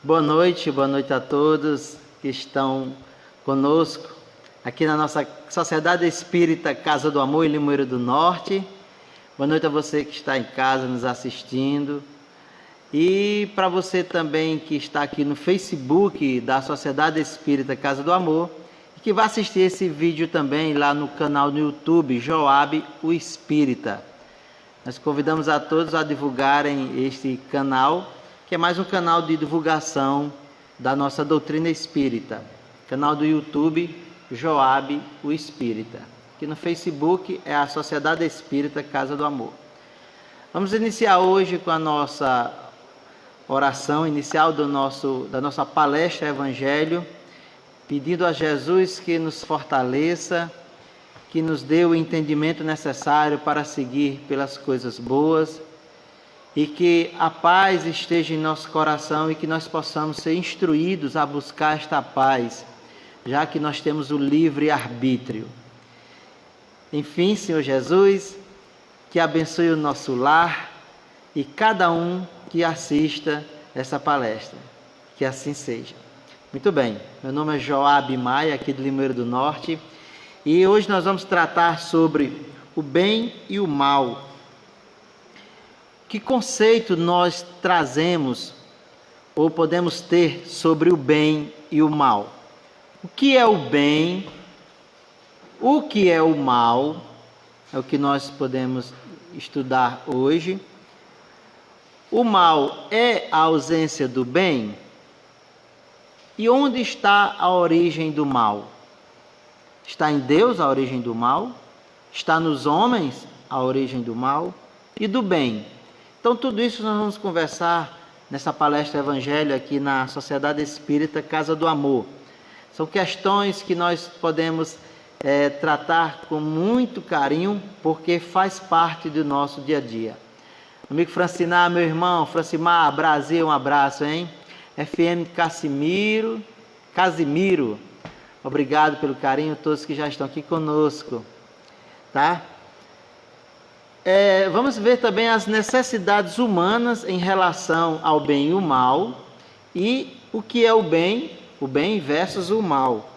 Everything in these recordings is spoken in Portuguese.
Boa noite a todos que estão conosco aqui na nossa Sociedade Espírita Casa do Amor em Limoeiro do Norte. Boa noite a você que está em casa nos assistindo. E para você também que está aqui no Facebook da Sociedade Espírita Casa do Amor e que vai assistir esse vídeo também lá no canal no YouTube Joab o Espírita. Nós convidamos a todos a divulgarem este canal, que é mais um canal de divulgação da nossa doutrina espírita. Canal do YouTube Joab o Espírita. Aqui no Facebook é a Sociedade Espírita Casa do Amor. Vamos iniciar hoje com a nossa oração inicial da nossa palestra Evangelho, pedindo a Jesus que nos fortaleça, que nos dê o entendimento necessário para seguir pelas coisas boas e que a paz esteja em nosso coração e que nós possamos ser instruídos a buscar esta paz, já que nós temos o livre-arbítrio. Enfim, Senhor Jesus, que abençoe o nosso lar e cada um que assista essa palestra. Que assim seja. Muito bem, meu nome é Joab Maia, aqui do Limoeiro do Norte, e hoje nós vamos tratar sobre o bem e o mal. Que conceito nós trazemos ou podemos ter sobre o bem e o mal? O que é o bem? O que é o mal? É o que nós podemos estudar hoje. O mal é a ausência do bem? E onde está a origem do mal? Está em Deus a origem do mal? Está nos homens a origem do mal e do bem? Então, tudo isso nós vamos conversar nessa palestra Evangelho aqui na Sociedade Espírita Casa do Amor. São questões que nós podemos tratar com muito carinho, porque faz parte do nosso dia a dia. Amigo Francinar, meu irmão, Francimar, Brasil, um abraço, hein? FM Casimiro, obrigado pelo carinho, todos que já estão aqui conosco, tá? Vamos ver também as necessidades humanas em relação ao bem e o mal, e o que é o bem versus o mal.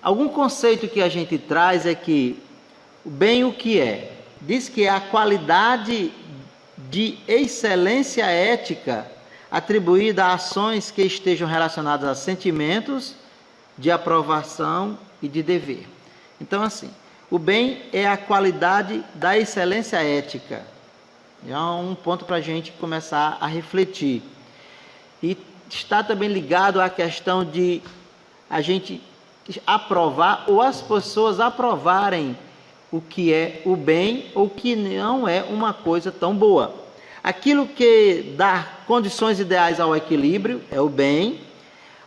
Algum conceito que a gente traz é que o bem o que é? Diz que é a qualidade de excelência ética atribuída a ações que estejam relacionadas a sentimentos de aprovação e de dever. Então, assim, o bem é a qualidade da excelência ética. É um ponto para a gente começar a refletir. E está também ligado à questão de a gente aprovar ou as pessoas aprovarem o que é o bem ou que não é uma coisa tão boa. Aquilo que dá condições ideais ao equilíbrio é o bem.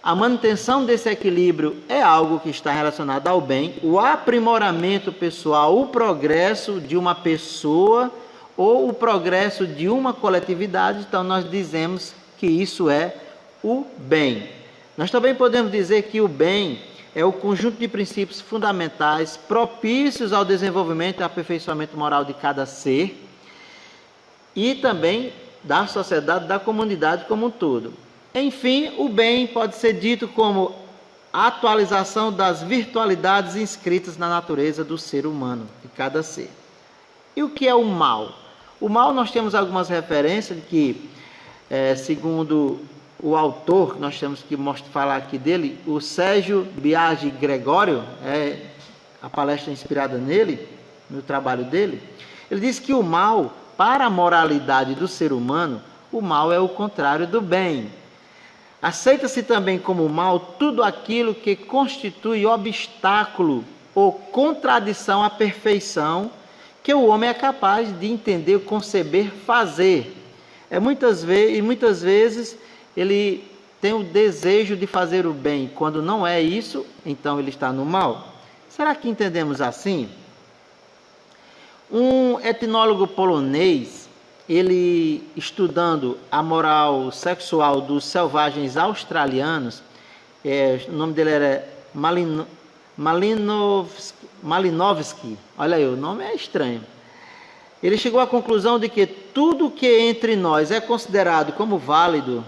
A manutenção desse equilíbrio é algo que está relacionado ao bem. O aprimoramento pessoal, o progresso de uma pessoa ou o progresso de uma coletividade, então nós dizemos que isso é o bem. Nós também podemos dizer que o bem é o conjunto de princípios fundamentais propícios ao desenvolvimento e aperfeiçoamento moral de cada ser e também da sociedade, da comunidade como um todo. Enfim, o bem pode ser dito como a atualização das virtualidades inscritas na natureza do ser humano, de cada ser. E o que é o mal? O mal, nós temos algumas referências que, segundo o autor, nós temos que falar aqui dele, o Sérgio Biagi Gregório, a palestra inspirada nele, no trabalho dele, ele diz que o mal, para a moralidade do ser humano, o mal é o contrário do bem. Aceita-se também como mal tudo aquilo que constitui obstáculo ou contradição à perfeição que o homem é capaz de entender, conceber, fazer. Muitas vezes ele tem o desejo de fazer o bem. Quando não é isso, então ele está no mal. Será que entendemos assim? Um etnólogo polonês, ele estudando a moral sexual dos selvagens australianos, o nome dele era Malinowski, olha aí, o nome é estranho. Ele chegou à conclusão de que tudo que entre nós é considerado como válido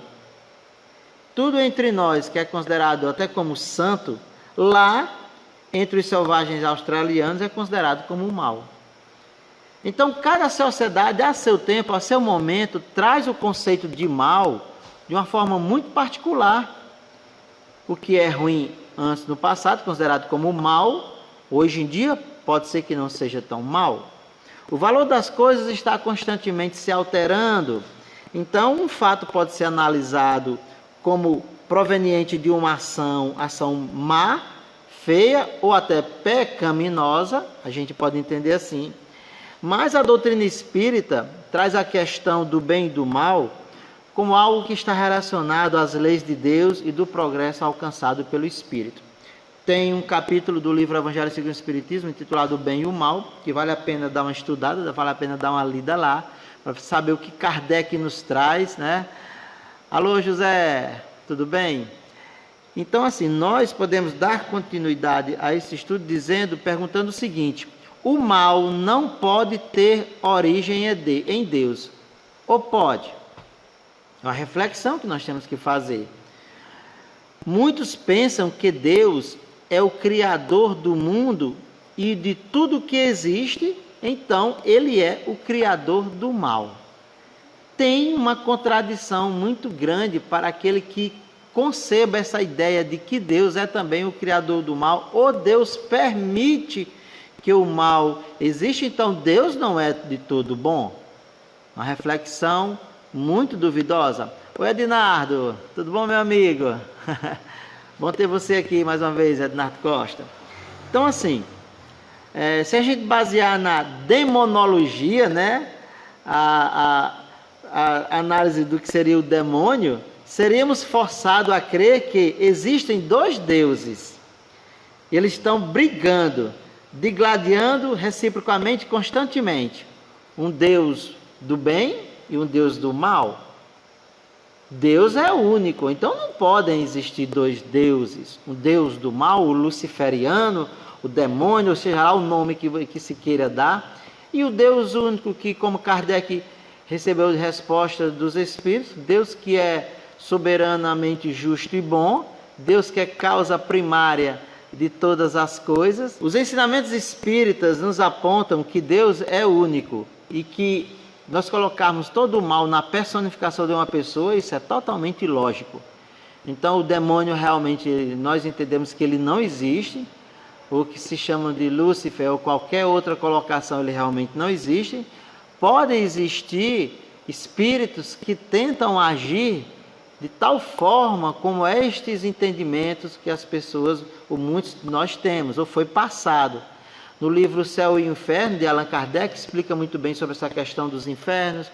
tudo entre nós que é considerado até como santo, lá, entre os selvagens australianos, é considerado como mal. Então, cada sociedade, a seu tempo, a seu momento, traz o conceito de mal de uma forma muito particular. O que é ruim antes, no passado, considerado como mal, hoje em dia, pode ser que não seja tão mal. O valor das coisas está constantemente se alterando. Então, um fato pode ser analisado como proveniente de uma ação má, feia ou até pecaminosa, a gente pode entender assim. Mas a doutrina espírita traz a questão do bem e do mal como algo que está relacionado às leis de Deus e do progresso alcançado pelo Espírito. Tem um capítulo do livro Evangelho segundo o Espiritismo, intitulado O Bem e o Mal, que vale a pena dar uma estudada, vale a pena dar uma lida lá, para saber o que Kardec nos traz, né? Alô, José, tudo bem? Então, assim, nós podemos dar continuidade a esse estudo perguntando o seguinte: o mal não pode ter origem em Deus, ou pode? É uma reflexão que nós temos que fazer. Muitos pensam que Deus é o criador do mundo e de tudo que existe, então ele é o criador do mal. Tem uma contradição muito grande para aquele que conceba essa ideia de que Deus é também o criador do mal, ou Deus permite que o mal existe, então Deus não é de todo bom. Uma reflexão muito duvidosa. Oi, Ednardo, tudo bom, meu amigo? Bom ter você aqui mais uma vez, Ednardo Costa. Então, assim, se a gente basear na demonologia, né, a análise do que seria o demônio, seríamos forçados a crer que existem dois deuses. Eles estão brigando, digladiando reciprocamente, constantemente. Um Deus do bem e um Deus do mal. Deus é único, então não podem existir dois deuses. Um Deus do mal, o luciferiano, o demônio, ou seja lá o nome que se queira dar, e o Deus único que, como Kardec recebeu resposta dos Espíritos, Deus que é soberanamente justo e bom, Deus que é causa primária de todas as coisas. Os ensinamentos espíritas nos apontam que Deus é único e que nós colocarmos todo o mal na personificação de uma pessoa, isso é totalmente ilógico. Então o demônio realmente, nós entendemos que ele não existe, o que se chama de Lúcifer ou qualquer outra colocação, ele realmente não existe. Podem existir espíritos que tentam agir de tal forma como estes entendimentos que as pessoas, ou muitos de nós temos, ou foi passado. No livro Céu e Inferno, de Allan Kardec, explica muito bem sobre essa questão dos infernos.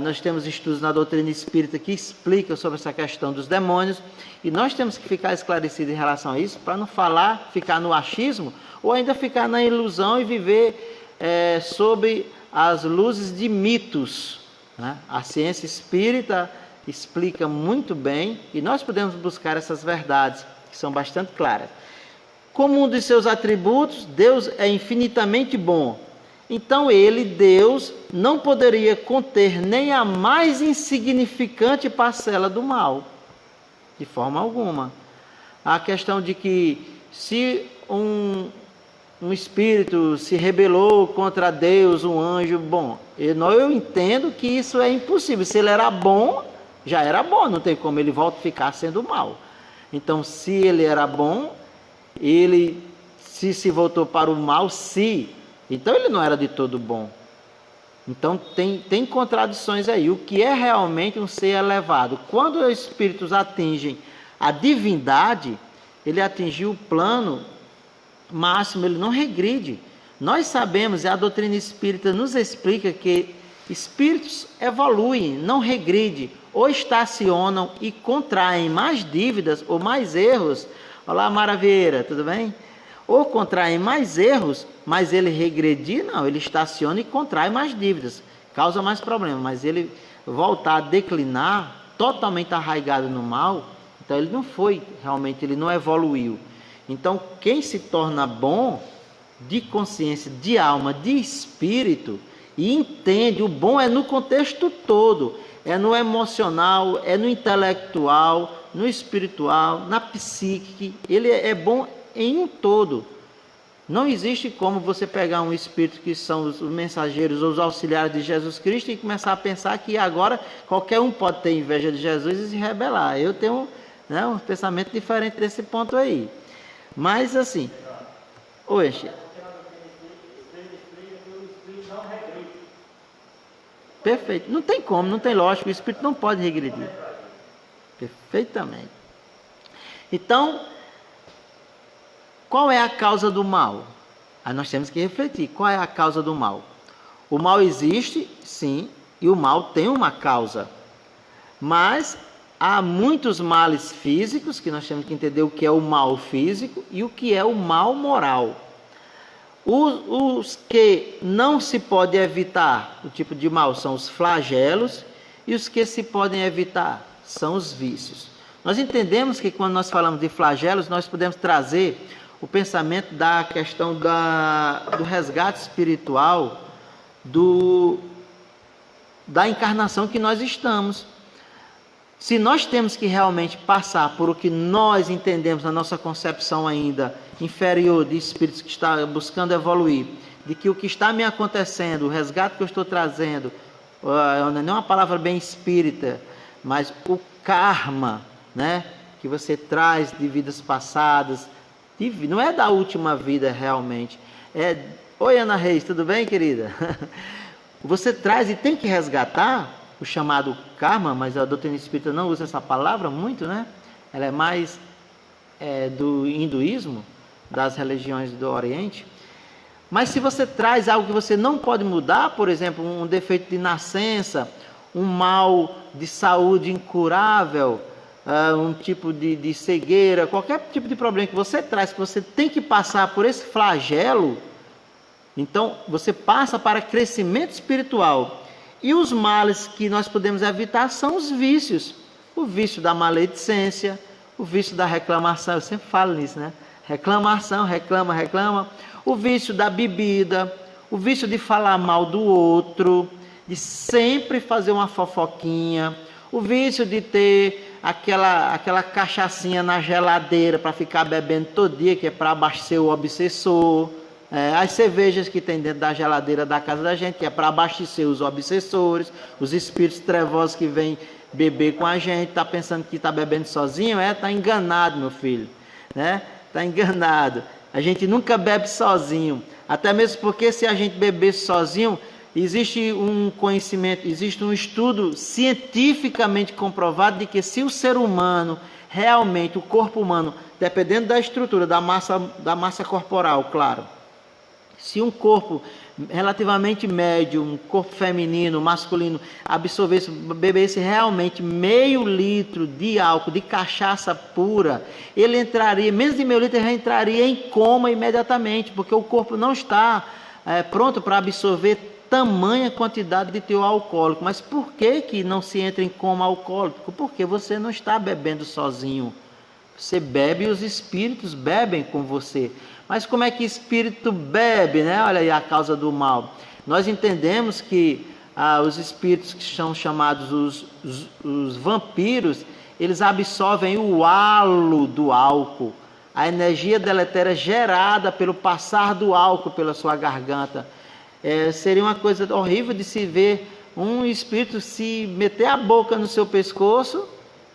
Nós temos estudos na doutrina espírita que explicam sobre essa questão dos demônios, e nós temos que ficar esclarecidos em relação a isso, para não ficar no achismo, ou ainda ficar na ilusão e viver sob as luzes de mitos, né? A ciência espírita explica muito bem, e nós podemos buscar essas verdades, que são bastante claras. Como um dos seus atributos, Deus é infinitamente bom. Então Deus, não poderia conter nem a mais insignificante parcela do mal, de forma alguma. A questão de que se um espírito se rebelou contra Deus, um anjo, bom, eu entendo que isso é impossível. Se ele era bom, já era bom, não tem como ele volta a ficar sendo mal. Então, se ele era bom, ele se voltou para o mal, então ele não era de todo bom. Então tem contradições aí. O que é realmente um ser elevado? Quando os espíritos atingem a divindade, ele atingiu o plano máximo, ele não regride. Nós sabemos, e a doutrina espírita nos explica que espíritos evoluem, não regridem, ou estacionam e contraem mais dívidas ou mais erros. Olá, Maravilha, tudo bem? Ou contraem mais erros, mas ele regredir, não, ele estaciona e contrai mais dívidas, causa mais problemas, mas ele voltar a declinar, totalmente arraigado no mal, então ele não foi, realmente, ele não evoluiu. Então, quem se torna bom, de consciência, de alma, de espírito, e entende. O bom é no contexto todo, é no emocional, é no intelectual, no espiritual, na psíquica. Ele é bom em um todo. Não existe como você pegar um espírito que são os mensageiros ou os auxiliares de Jesus Cristo e começar a pensar que agora qualquer um pode ter inveja de Jesus e se rebelar. Eu tenho, né, um pensamento diferente desse ponto aí. Mas assim, hoje, perfeito, não tem como, não tem lógica, o espírito não pode regredir. Perfeitamente. Então, qual é a causa do mal? Aí nós temos que refletir. Qual é a causa do mal? O mal existe, sim, e o mal tem uma causa. Mas há muitos males físicos, que nós temos que entender o que é o mal físico e o que é o mal moral. Os que não se pode evitar, o tipo de mal, são os flagelos, e os que se podem evitar são os vícios. Nós entendemos que quando nós falamos de flagelos, nós podemos trazer o pensamento da questão do resgate espiritual, da encarnação que nós estamos. Se nós temos que realmente passar por o que nós entendemos na nossa concepção ainda inferior de espíritos que está buscando evoluir, de que o que está me acontecendo, o resgate que eu estou trazendo, não é nem uma palavra bem espírita, mas o karma, né, que você traz de vidas passadas, não é da última vida realmente. Oi, Ana Reis, tudo bem, querida? Você traz e tem que resgatar o chamado karma, mas a doutrina espírita não usa essa palavra muito, né? Ela é mais do hinduísmo, das religiões do Oriente. Mas se você traz algo que você não pode mudar, por exemplo, um defeito de nascença, um mal de saúde incurável, um tipo de cegueira, qualquer tipo de problema que você traz, que você tem que passar por esse flagelo, então você passa para crescimento espiritual. E os males que nós podemos evitar são os vícios. O vício da maledicência, o vício da reclamação, eu sempre falo nisso, né? Reclamação, reclama. O vício da bebida, o vício de falar mal do outro, de sempre fazer uma fofoquinha, o vício de ter aquela cachaçinha na geladeira para ficar bebendo todo dia, que é para abastecer o obsessor. As cervejas que tem dentro da geladeira da casa da gente, que é para abastecer os obsessores, os espíritos trevosos que vêm beber com a gente, está pensando que está bebendo sozinho, está enganado, meu filho, né? Está enganado. A gente nunca bebe sozinho, até mesmo porque se a gente bebesse sozinho, existe um conhecimento, existe um estudo cientificamente comprovado de que se o ser humano, realmente o corpo humano, dependendo da estrutura, da massa corporal, claro, se um corpo relativamente médio, um corpo feminino, masculino, bebesse realmente meio litro de álcool, de cachaça pura, ele entraria, menos de meio litro, ele já entraria em coma imediatamente, porque o corpo não está pronto para absorver tamanha quantidade de teor alcoólico. Mas por que não se entra em coma alcoólico? Porque você não está bebendo sozinho. Você bebe e os espíritos bebem com você. Mas como é que espírito bebe, né? Olha aí a causa do mal. Nós entendemos que os espíritos que são chamados os vampiros, eles absorvem o halo do álcool, a energia deletéria gerada pelo passar do álcool pela sua garganta. Seria uma coisa horrível de se ver um espírito se meter a boca no seu pescoço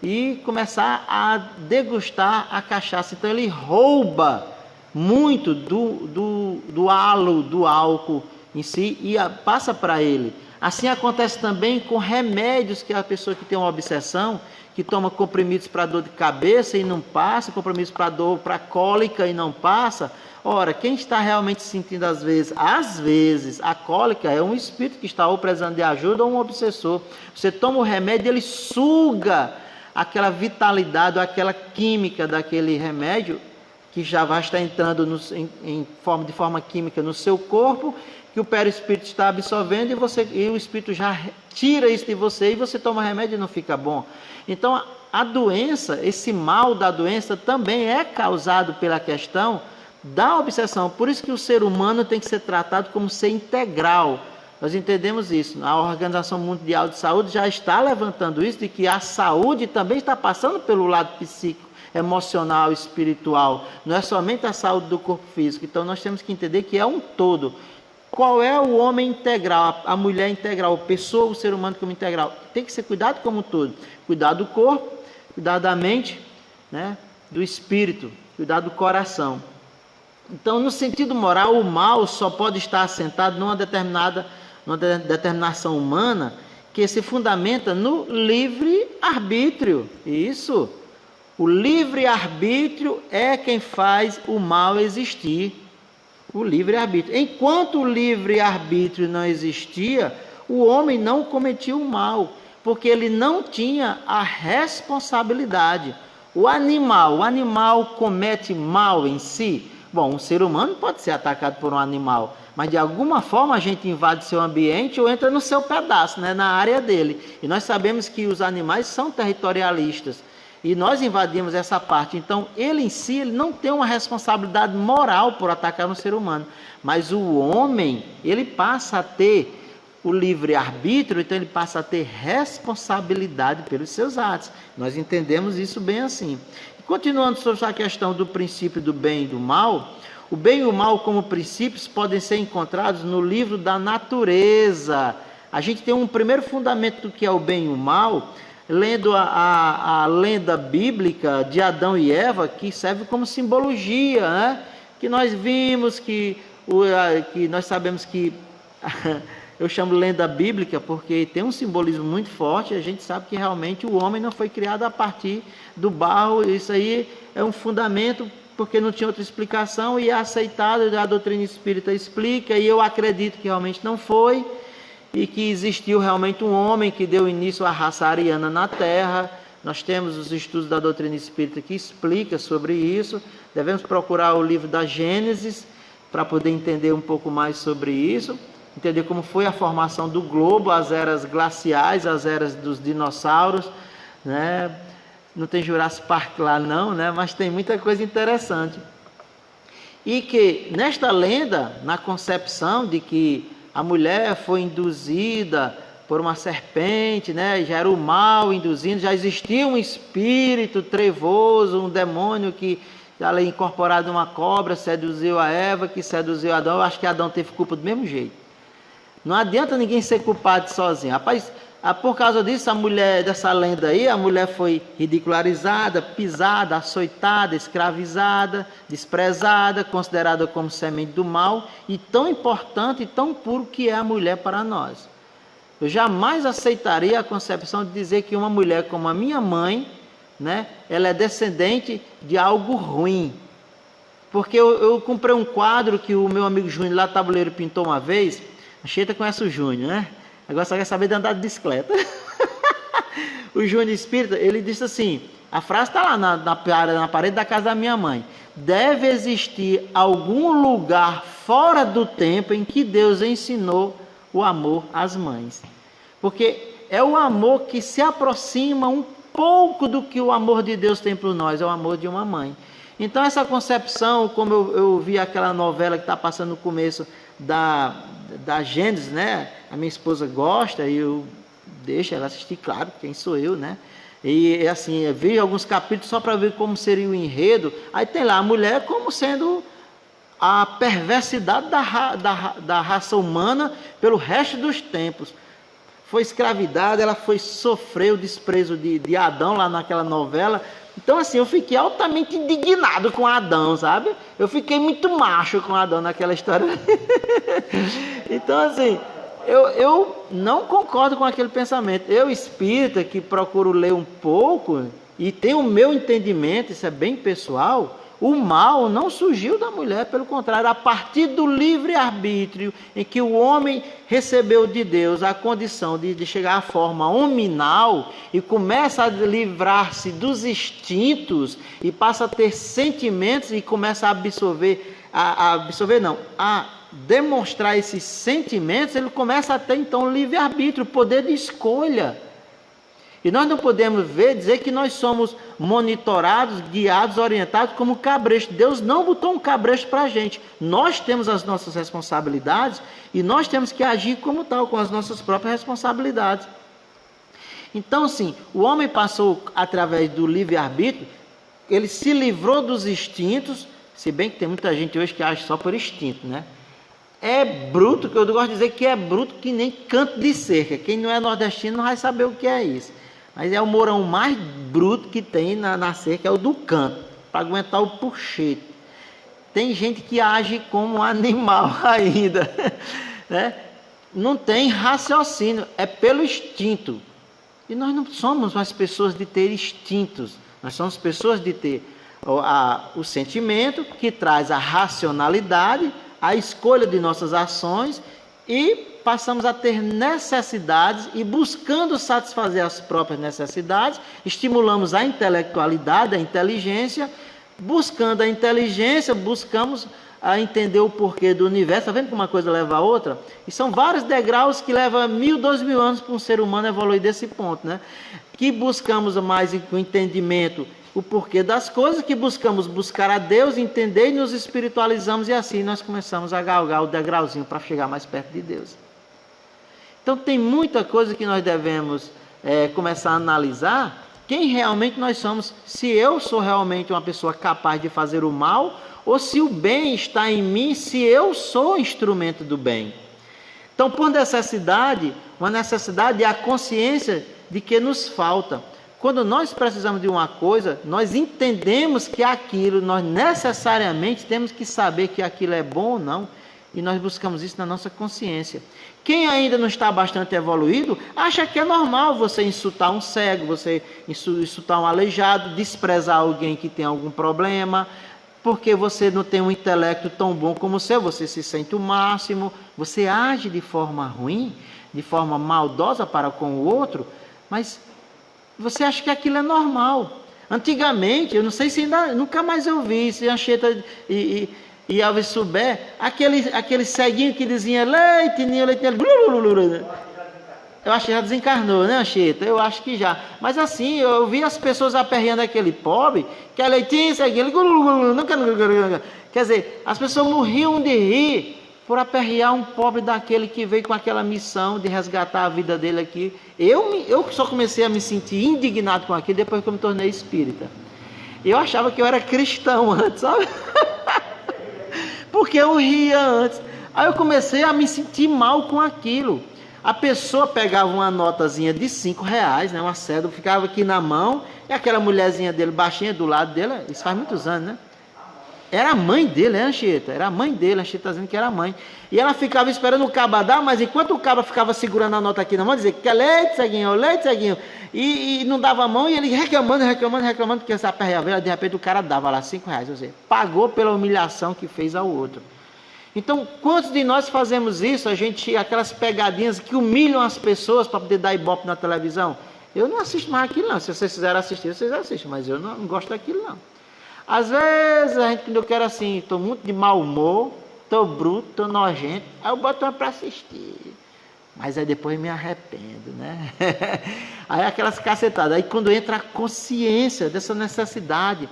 e começar a degustar a cachaça. Então ele rouba muito do halo do álcool em si e passa para ele. Assim acontece também com remédios, que a pessoa que tem uma obsessão, que toma comprimidos para dor de cabeça e não passa, comprimidos para dor, para cólica e não passa. Ora, quem está realmente sentindo às vezes, a cólica é um espírito que está ou precisando de ajuda ou um obsessor. Você toma o remédio, ele suga aquela vitalidade, ou aquela química daquele remédio, que já vai estar entrando de forma química no seu corpo, que o perispírito está absorvendo e o espírito já tira isso de você e você toma remédio e não fica bom. Então a doença, esse mal da doença também é causado pela questão da obsessão. Por isso que o ser humano tem que ser tratado como ser integral. nós entendemos isso. A Organização Mundial de Saúde já está levantando isso, de que a saúde também está passando pelo lado psíquico, emocional, espiritual. Não é somente a saúde do corpo físico. Então nós temos que entender que é um todo. Qual é o homem integral, a mulher integral, a pessoa, o ser humano como integral? Tem que ser cuidado como um todo. Cuidar do corpo, cuidar da mente, né? Do espírito, cuidar do coração. Então, no sentido moral, o mal só pode estar assentado numa determinação humana que se fundamenta no livre-arbítrio. Isso. O livre-arbítrio é quem faz o mal existir. O livre-arbítrio. Enquanto o livre-arbítrio não existia, o homem não cometia o mal, porque ele não tinha a responsabilidade. O animal comete mal em si? Bom, um ser humano pode ser atacado por um animal, mas de alguma forma a gente invade seu ambiente ou entra no seu pedaço, né, na área dele. E nós sabemos que os animais são territorialistas. E nós invadimos essa parte. Então, ele em si, ele não tem uma responsabilidade moral por atacar um ser humano. Mas o homem, ele passa a ter o livre-arbítrio, então ele passa a ter responsabilidade pelos seus atos. Nós entendemos isso bem assim. E continuando sobre a questão do princípio do bem e do mal, o bem e o mal como princípios podem ser encontrados no livro da natureza. A gente tem um primeiro fundamento do que é o bem e o mal, lendo a lenda bíblica de Adão e Eva, que serve como simbologia, né? Que nós vimos, que nós sabemos que, eu chamo lenda bíblica porque tem um simbolismo muito forte, a gente sabe que realmente o homem não foi criado a partir do barro, isso aí é um fundamento, porque não tinha outra explicação, e é aceitado, a doutrina espírita explica, e eu acredito que realmente não foi, e que existiu realmente um homem que deu início à raça ariana na Terra. Nós temos os estudos da doutrina espírita que explica sobre isso. Devemos procurar o livro da Gênesis para poder entender um pouco mais sobre isso, entender como foi a formação do globo, as eras glaciais, as eras dos dinossauros, né? Não tem Jurassic Park lá não, né? Mas tem muita coisa interessante. E que nesta lenda, na concepção de que a mulher foi induzida por uma serpente, né? Já era o mal induzindo, já existia um espírito trevoso, um demônio que ali incorporado em uma cobra seduziu a Eva, que seduziu Adão. Eu acho que Adão teve culpa do mesmo jeito. Não adianta ninguém ser culpado sozinho. Rapaz, por causa disso, a mulher, dessa lenda aí, a mulher foi ridicularizada, pisada, açoitada, escravizada, desprezada, considerada como semente do mal, e tão importante e tão puro que é a mulher para nós. Eu jamais aceitaria a concepção de dizer que uma mulher como a minha mãe, né, ela é descendente de algo ruim. Porque eu comprei um quadro que o meu amigo Júnior lá do Tabuleiro pintou uma vez. A Xeta conhece o Júnior, né? Agora só quer saber de andar de bicicleta. O Júnior Espírita, ele disse assim, a frase está lá na parede da casa da minha mãe: deve existir algum lugar fora do tempo em que Deus ensinou o amor às mães. Porque é o amor que se aproxima um pouco do que o amor de Deus tem por nós, é o amor de uma mãe. Então essa concepção, como eu vi aquela novela que está passando no começo da Gênesis, né? A minha esposa gosta e eu deixo ela assistir, claro, quem sou eu, né? E assim, eu vi alguns capítulos só para ver como seria o enredo. Aí tem lá a mulher como sendo a perversidade da raça humana pelo resto dos tempos. Foi escravidada, ela sofreu o desprezo de Adão lá naquela novela. Então assim, eu fiquei altamente indignado com Adão, sabe? Eu fiquei muito macho com Adão naquela história. Então assim, eu não concordo com aquele pensamento. Eu, espírita, que procuro ler um pouco e tenho o meu entendimento, isso é bem pessoal, o mal não surgiu da mulher, pelo contrário, a partir do livre-arbítrio, em que o homem recebeu de Deus a condição de chegar à forma hominal e começa a livrar-se dos instintos e passa a ter sentimentos e começa a demonstrar esses sentimentos, ele começa a ter então livre-arbítrio, poder de escolha. E nós não podemos dizer que nós somos monitorados, guiados, orientados como cabresto. Deus não botou um cabresto para a gente. Nós temos as nossas responsabilidades e nós temos que agir como tal, com as nossas próprias responsabilidades. Então, sim, o homem passou através do livre-arbítrio, ele se livrou dos instintos, se bem que tem muita gente hoje que age só por instinto, né? É bruto, que eu gosto de dizer que é bruto que nem canto de cerca. Quem não é nordestino não vai saber o que é isso. Mas é o mourão mais bruto que tem na cerca, é o do canto, para aguentar o puxete. Tem gente que age como um animal ainda, né? Não tem raciocínio, é pelo instinto. E nós não somos as pessoas de ter instintos, nós somos pessoas de ter o sentimento que traz a racionalidade, a escolha de nossas ações e passamos a ter necessidades e buscando satisfazer as próprias necessidades, estimulamos a intelectualidade, a inteligência, buscando a inteligência, buscamos a entender o porquê do universo. Está vendo como uma coisa leva a outra? E são vários degraus que levam 1.000, 2.000 anos para um ser humano evoluir desse ponto, né? Que buscamos mais o entendimento, o porquê das coisas, que buscar a Deus, entender e nos espiritualizamos, e assim nós começamos a galgar o degrauzinho para chegar mais perto de Deus. Então tem muita coisa que nós devemos começar a analisar, quem realmente nós somos, se eu sou realmente uma pessoa capaz de fazer o mal, ou se o bem está em mim, se eu sou instrumento do bem. Então, por necessidade, uma necessidade é a consciência de que nos falta. Quando nós precisamos de uma coisa, nós entendemos que aquilo, nós necessariamente temos que saber que aquilo é bom ou não, e nós buscamos isso na nossa consciência. Quem ainda não está bastante evoluído, acha que é normal você insultar um cego, você insultar um aleijado, desprezar alguém que tem algum problema, porque você não tem um intelecto tão bom como o seu, você se sente o máximo, você age de forma ruim, de forma maldosa para com o outro, mas você acha que aquilo é normal. Antigamente, eu não sei se ainda, nunca mais eu vi, se Anchieta e Alves souber, aquele ceguinho que dizia leitinho, eu acho que já desencarnou, né, Anchieta? Eu acho que já. Mas assim, eu vi as pessoas aperreando aquele pobre, que é leitinho, ceguinho, quer dizer, as pessoas morriam de rir por aperrear um pobre daquele que veio com aquela missão de resgatar a vida dele aqui. Eu só comecei a me sentir indignado com aquilo depois que eu me tornei espírita. Eu achava que eu era cristão antes, sabe? Porque eu ria antes. Aí eu comecei a me sentir mal com aquilo. A pessoa pegava uma notazinha de R$5, né, uma cédula, ficava aqui na mão, e aquela mulherzinha dele, baixinha, do lado dele, isso faz muitos anos, né? Era a mãe dele, né, Anchieta? Era a mãe dele, a Anchieta está dizendo que era a mãe. E ela ficava esperando o caba dar, mas enquanto o caba ficava segurando a nota aqui na mão, dizia que é leite, ceguinho, e não dava a mão, e ele reclamando, que essa aperreava, de repente o cara dava lá R$5, ou seja, pagou pela humilhação que fez ao outro. Então, quantos de nós fazemos isso? Aquelas pegadinhas que humilham as pessoas para poder dar ibope na televisão. Eu não assisto mais aquilo não. Se vocês quiserem assistir, vocês assistem, mas eu não gosto daquilo não. Às vezes a gente, quando eu quero assim, estou muito de mau humor, estou bruto, estou nojento, aí eu boto uma para assistir. Mas aí depois me arrependo, né? Aí aquelas cacetadas. Aí quando entra a consciência dessa necessidade,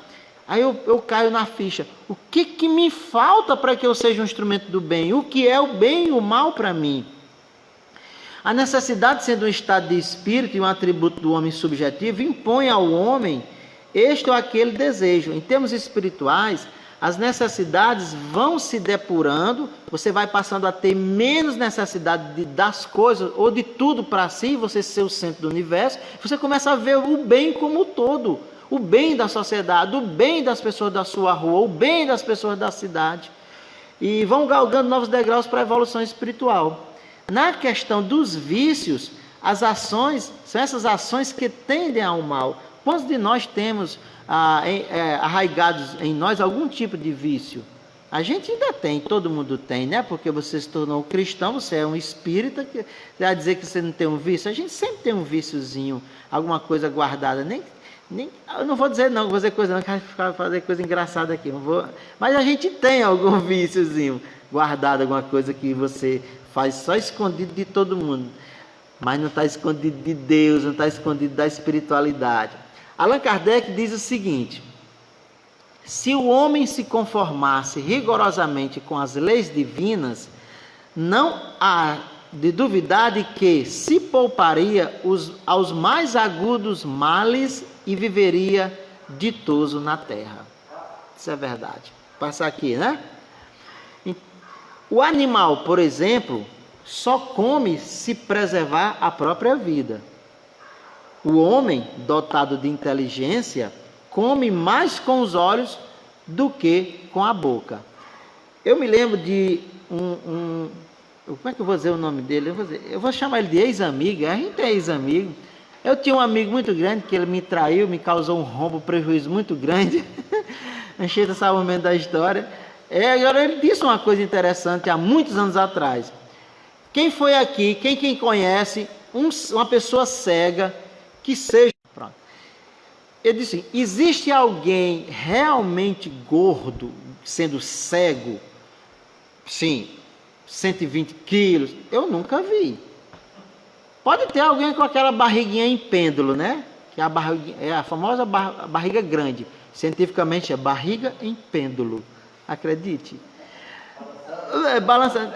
aí eu caio na ficha. O que me falta para que eu seja um instrumento do bem? O que é o bem e o mal para mim? A necessidade, sendo um estado de espírito e um atributo do homem subjetivo, impõe ao homem este ou aquele desejo. Em termos espirituais, as necessidades vão se depurando, você vai passando a ter menos necessidade das coisas ou de tudo para si, você ser o centro do universo, você começa a ver o bem como um todo. O bem da sociedade, o bem das pessoas da sua rua, o bem das pessoas da cidade. E vão galgando novos degraus para a evolução espiritual. Na questão dos vícios, as ações, são essas ações que tendem ao mal. Quantos de nós temos arraigados em nós algum tipo de vício? A gente ainda tem, todo mundo tem, né? Porque você se tornou cristão, você é um espírita, que vai dizer que você não tem um vício. A gente sempre tem um viciozinho, alguma coisa guardada, eu não vou dizer não, vou fazer coisa não, que vai fazer coisa engraçada aqui, não vou, mas a gente tem algum viciozinho guardado, alguma coisa que você faz só escondido de todo mundo. mas não está escondido de Deus, não está escondido da espiritualidade. Allan Kardec diz o seguinte: se o homem se conformasse rigorosamente com as leis divinas, não há de duvidar de que se pouparia aos mais agudos males e viveria ditoso na terra. Isso é verdade. Passar aqui, né? O animal, por exemplo, só come se preservar a própria vida. O homem, dotado de inteligência, come mais com os olhos do que com a boca. Eu me lembro de como é que eu vou dizer o nome dele? Eu vou chamar ele de ex-amigo. A gente é ex-amigo. Eu tinha um amigo muito grande que ele me traiu, me causou um rombo, um prejuízo muito grande. A gente sabe o momento da história. Agora ele disse uma coisa interessante há muitos anos atrás. Quem foi aqui, quem conhece uma pessoa cega que seja... Pronto. Ele disse assim: existe alguém realmente gordo, sendo cego? Sim, 120 quilos. Eu nunca vi. Pode ter alguém com aquela barriguinha em pêndulo, né? Que é a famosa barriga grande. Cientificamente é barriga em pêndulo. Acredite. Balançando.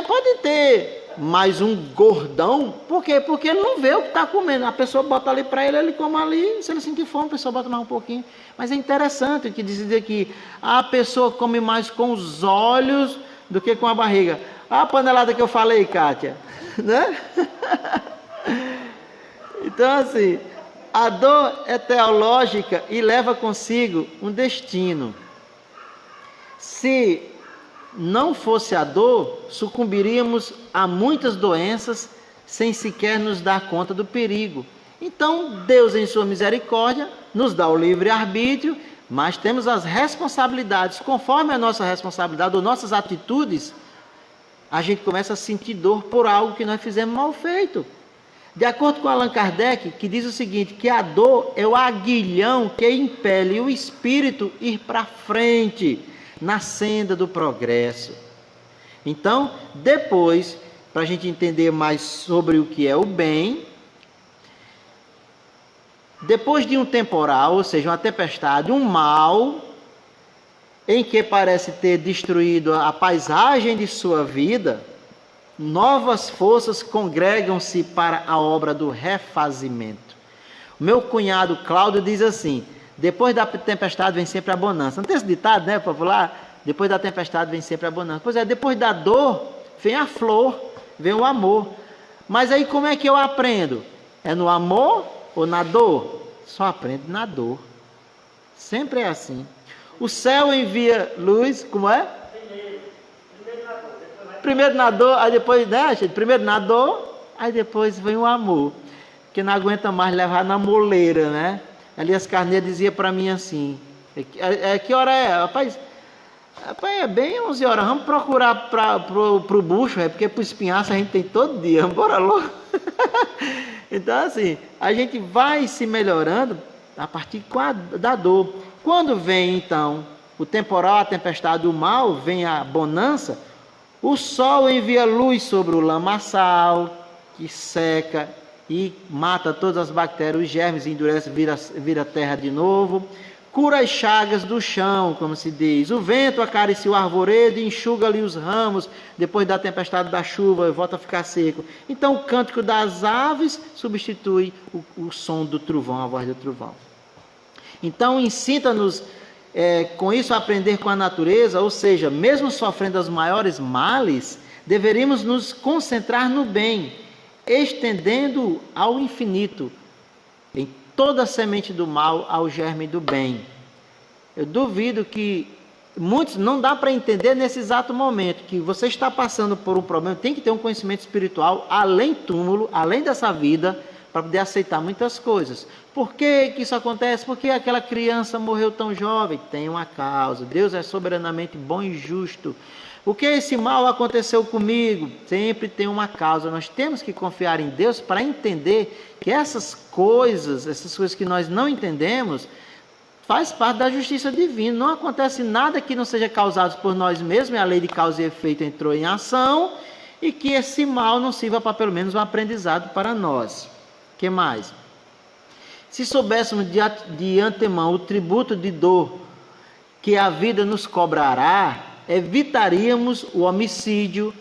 Pode ter. Mas um gordão, por quê? Porque ele não vê o que está comendo. A pessoa bota ali para ele, ele come ali. Se ele sentir fome, a pessoa bota mais um pouquinho. Mas é interessante que dizer que a pessoa come mais com os olhos do que com a barriga. A panelada que eu falei, Kátia, né? Então, assim, a dor é teológica e leva consigo um destino. Se não fosse a dor, sucumbiríamos a muitas doenças sem sequer nos dar conta do perigo. Então, Deus, em sua misericórdia, nos dá o livre-arbítrio, mas temos as responsabilidades. Conforme a nossa responsabilidade ou nossas atitudes, a gente começa a sentir dor por algo que nós fizemos mal feito. De acordo com Allan Kardec, que diz o seguinte, que a dor é o aguilhão que impele o espírito a ir para frente, na senda do progresso. Então, depois, para a gente entender mais sobre o que é o bem, depois de um temporal, ou seja, uma tempestade, um mal, em que parece ter destruído a paisagem de sua vida, novas forças congregam-se para a obra do refazimento. O meu cunhado Cláudio diz assim: depois da tempestade vem sempre a bonança. Não tem esse ditado, né, popular? Depois da tempestade vem sempre a bonança. Pois é, depois da dor vem a flor, vem o amor. Mas aí como é que eu aprendo? É no amor ou na dor? Só aprendo na dor. Sempre é assim. O céu envia luz, como é? Primeiro na dor, aí depois, né, gente? Primeiro na dor, aí depois vem o amor. Porque não aguenta mais levar na moleira, né? Elias Carneiro dizia para mim assim: que hora é? Rapaz, é bem 11 horas. Vamos procurar pro bucho, porque pro espinhaço a gente tem todo dia. Vamos embora logo. Então, assim, a gente vai se melhorando a partir da dor. Quando vem, então, o temporal, a tempestade, o mal, vem a bonança, o sol envia luz sobre o lamaçal, que seca e mata todas as bactérias, os germes, endurece, vira terra de novo. Cura as chagas do chão, como se diz. O vento acaricia o arvoredo e enxuga-lhe os ramos, depois da tempestade da chuva, volta a ficar seco. Então o cântico das aves substitui o som do trovão, a voz do trovão. Então incita-nos com isso a aprender com a natureza, ou seja, mesmo sofrendo os maiores males, deveríamos nos concentrar no bem, estendendo ao infinito, em toda a semente do mal ao germe do bem. Eu duvido que muitos, não dá para entender nesse exato momento que você está passando por um problema, tem que ter um conhecimento espiritual além túmulo, além dessa vida, para poder aceitar muitas coisas. Por que isso acontece? Porque aquela criança morreu tão jovem? Tem uma causa. Deus é soberanamente bom e justo. O que esse mal aconteceu comigo? Sempre tem uma causa. Nós temos que confiar em Deus para entender que essas coisas que nós não entendemos, faz parte da justiça divina. Não acontece nada que não seja causado por nós mesmos. A lei de causa e efeito entrou em ação e que esse mal não sirva para pelo menos um aprendizado para nós. Que mais? Se soubéssemos de antemão o tributo de dor que a vida nos cobrará, evitaríamos o homicídio,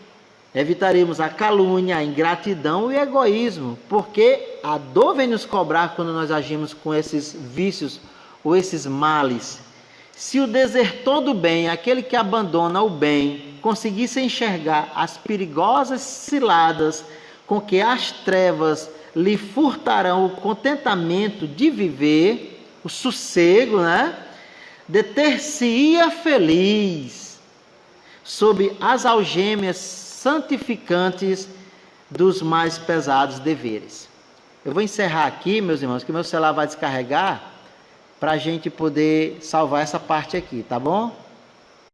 evitaríamos a calúnia, a ingratidão e o egoísmo, porque a dor vem nos cobrar quando nós agimos com esses vícios ou esses males. Se o desertor do bem, aquele que abandona o bem, conseguisse enxergar as perigosas ciladas com que as trevas lhe furtarão o contentamento de viver, o sossego, deter-se-ia feliz sob as algemas santificantes dos mais pesados deveres. Eu vou encerrar aqui, meus irmãos, que meu celular vai descarregar, para a gente poder salvar essa parte aqui, tá bom?